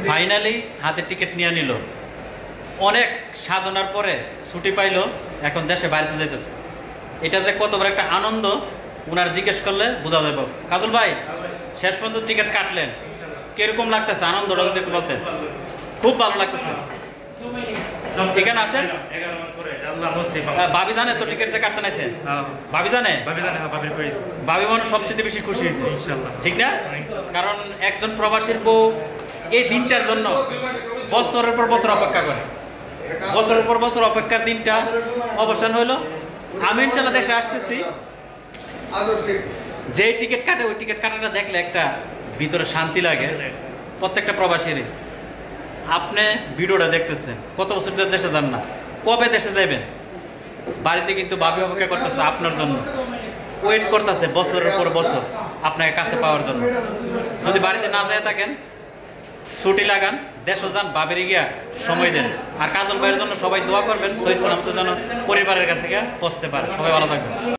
Finally হাতে ticket নিয়ে নিল, অনেক সাধনার পরে ছুটি পাইলো, এখন দেশে বাড়িতে যাইতেছে। এটা যে কত বড় একটা আনন্দ উনার জিজ্ঞেস করলে বোঝা যাবে। কাজল ভাই, শেষ পর্যন্ত টিকিট কাটলেন, কিরকম লাগতেছে আনন্দটা যদি একটু বলতেন? খুব ভালো লাগতেছে। এখানে আসেন, ভাবি জানে তো টিকিট যে কাটতে নাইছে? ভাবি জানে? ভাবি মনে সবচেয়ে বেশি খুশি হয়েছে, ঠিক না? কারণ একজন প্রবাসীর বউ এই দিনটার জন্য বছরের পর বছর অপেক্ষা করে, বছরের পর বছর অপেক্ষার দিনটা অবসান হইলো। আমি ইনশাল্লাহ দেশে আসতেছি, যে টিকিট কাটে ওই টিকিট কাটাটা দেখলে একটা ভিতরে শান্তি লাগে প্রত্যেকটা প্রবাসীরই। আপনি ভিডিওটা দেখতেছেন, কত বছর ধরে দেশে যান না, কবে দেশে যাবেন? বাড়িতে কিন্তু ভাবি অপেক্ষা করতেছে আপনার জন্য, ওয়েট করতেছে বছরের পর বছর আপনাকে কাছে পাওয়ার জন্য। যদি বাড়িতে না যেয়ে থাকেন, ছুটি লাগান, দেশও যান, বাবিরে গিয়া সময় দেন। আর কাজল ভাইয়ের জন্য সবাই দোয়া করবেন, সহিহ সালামতে যেন পরিবারের কাছে গিয়া পৌঁছতে পারে। সবাই ভালো থাকবেন।